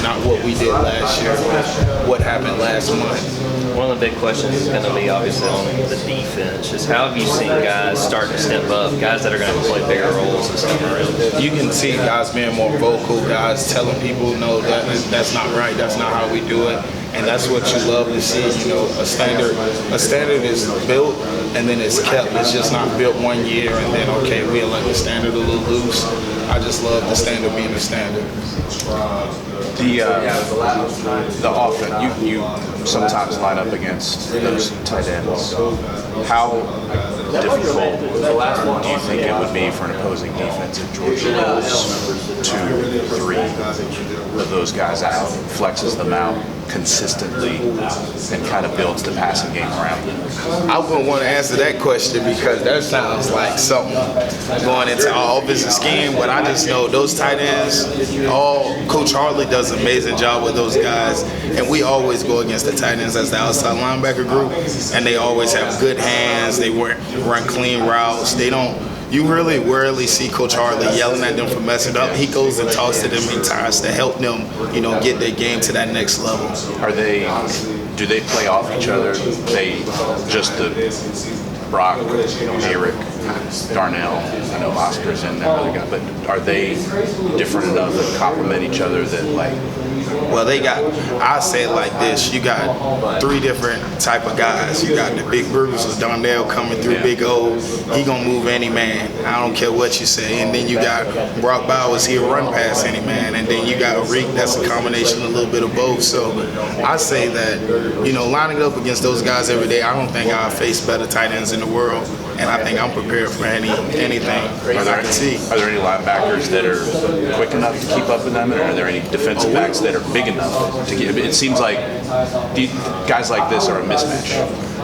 not what we did last year, what happened last month. One of the big questions is going to be obviously on the defense. Just how have you seen guys start to step up, guys that are going to play bigger roles this time around? You can see guys being more vocal, guys telling people, no, that's not right, that's not how we do it. And that's what you love to see. You know, a standard is built and then it's kept. It's just not built 1 year and then, okay, we'll let the standard a little loose. I just love the standard being the standard. The offense, you sometimes line up against those tight ends. How difficult do you think it would be for an opposing defense if Georgia rolls 2, 3 of those guys out, flexes them out consistently, and kind of builds the passing game around them? I wouldn't want to answer that question because that sounds like something going into our offensive scheme, but I just know those tight ends, Coach Hartley does an amazing job with those guys, and we always go against the tight ends as the outside linebacker group, and they always have good hands, they run clean routes, you really rarely see Coach Hartley yelling at them for messing up. He goes and talks to them and tries to help them, get their game to that next level. Do they play off each other? Just the Brock, Eric, Darnell, I know Oscar's in that other guy, but are they different enough to complement each other that Well, I say it like this, you got 3 different type of guys. You got the big bruiser, Darnell coming through, big O, he gonna move any man, I don't care what you say. And then you got Brock Bowers, he'll run past any man. And then you got Reek, that's a combination, a little bit of both. So I say that, lining up against those guys every day, I don't think I'll face better tight ends in the world. And I think I'm prepared for anything I can see. Are there any linebackers that are quick enough to keep up with them, and are there any defensive backs that are big enough to get? It seems like guys like this are a mismatch.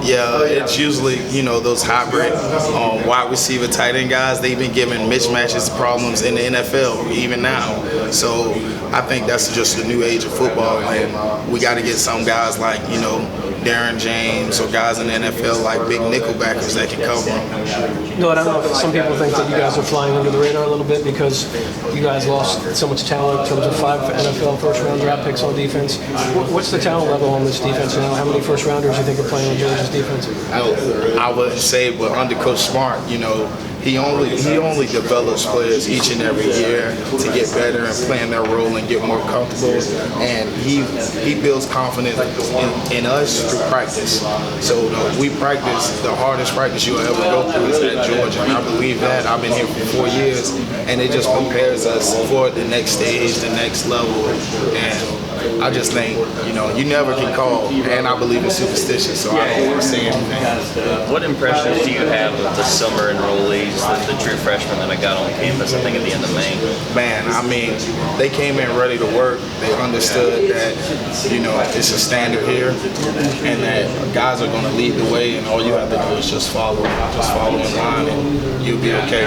Yeah, it's usually, those hybrid wide receiver tight end guys, they've been giving mismatches problems in the NFL, even now. So I think that's just the new age of football, and we got to get some guys like, Darren James or guys in the NFL like big nickelbackers that can cover them. No, I don't know if some people think that you guys are flying under the radar a little bit because you guys lost so much talent in terms of 5 NFL first-round draft picks on defense. What's the talent level on this defense now? How many first-rounders do you think are playing on Georgia's defense? I wouldn't say, but under Coach Smart, he only develops players each and every year to get better and play in their role and get more comfortable. And he builds confidence in us through practice. So we practice, the hardest practice you'll ever go through is at Georgia. And I believe that. I've been here for 4 years, and it just prepares us for the next stage, the next level. And I just think, you never can call, and I believe in superstition, so I don't want to say anything. What impressions do you have of the summer enrollees, the true freshmen that I got on campus, I think at the end of May? Man, they came in ready to work. They understood that, it's a standard here, and that guys are going to lead the way, and all you have to do is just follow in line, and you'll be okay.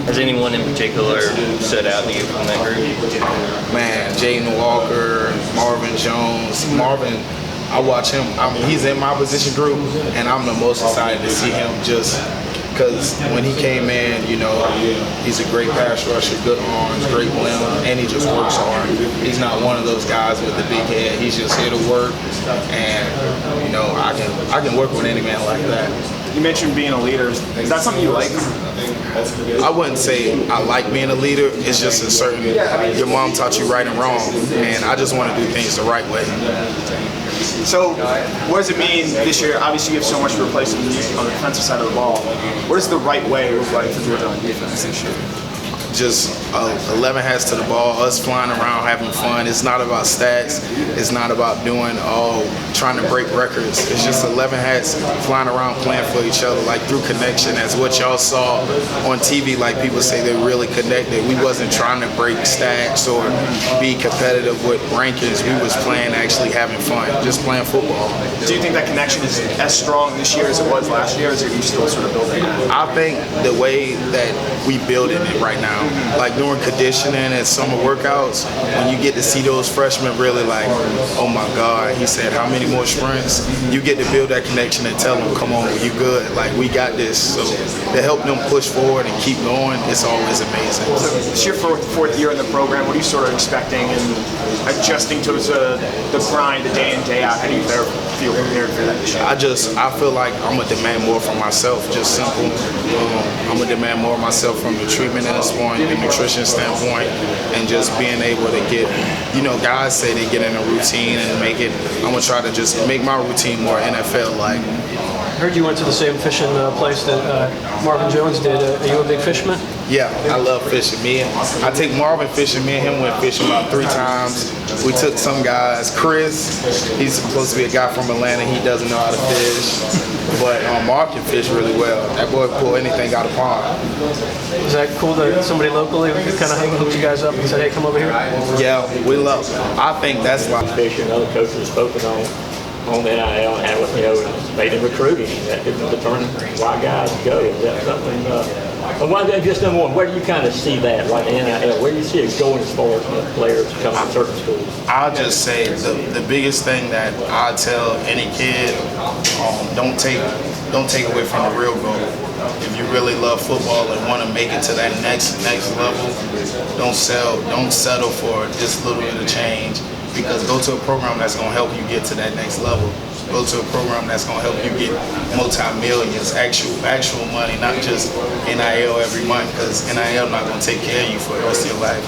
Has anyone in particular stood out to you from that group? Man, Jaden Walker, Marvin Jones. Marvin, I watch him. He's in my position group, and I'm the most excited to see him just because when he came in, he's a great pass rusher, good arms, great limb, and he just works hard. He's not one of those guys with the big head. He's just here to work, and I can work with any man like that. You mentioned being a leader. Is that something you like? I wouldn't say I like being a leader. It's just a certain, your mom taught you right and wrong, and I just want to do things the right way. So what does it mean this year? Obviously you have so much to replace on the defensive side of the ball. What does the right way look like for Georgia on defense this year? Just 11 hats to the ball, us flying around having fun. It's not about stats. It's not about trying to break records. It's just 11 hats flying around playing for each other, like through connection. As what y'all saw on TV, like people say they're really connected. We wasn't trying to break stats or be competitive with rankings. We was playing, actually having fun, just playing football. Do you think that connection is as strong this year as it was last year, or is it you still sort of building it? I think the way that we building it right now, like during conditioning and summer workouts, when you get to see those freshmen really like, oh my God, he said, how many more sprints? You get to build that connection and tell them, come on, you good, like we got this. So to help them push forward and keep going, it's always amazing. So it's your fourth year in the program. What are you sort of expecting in adjusting to the grind, the day in, day out? How do you feel prepared for that this year? I feel like I'm gonna demand more from myself, just simple. I'm gonna demand more of myself from the treatment standpoint, the nutrition standpoint, and just being able to get, guys say they get in a routine and make it. I'm gonna try to just make my routine more NFL-like. I heard you went to the same fishing place that Marvin Jones did. Are you a big fisherman? Yeah, I love fishing. I take Marvin fishing. Me and him went fishing about 3 times. We took some guys. Chris, he's supposed to be a guy from Atlanta. He doesn't know how to fish, but Mark can fish really well. That boy can pull anything out of the pond. Is that cool that somebody locally kind of hooked you guys up and said, "Hey, come over here"? Yeah, we love. I think that's like Fishing, other coaches have spoken on the NIL and how made in recruiting that didn't determine why guys go. Is that something? Just number one, where do you kind of see that, like the NIL? Where do you see it going as far as players coming to certain schools? I'll just say the biggest thing that I tell any kid, don't take away from the real goal. If you really love football and want to make it to that next level, don't settle for just a little bit of change. Because go to a program that's going to help you get to that next level. Go to a program that's going to help you get multi-millions, actual money, not just NIL every month, because NIL not going to take care of you for the rest of your life.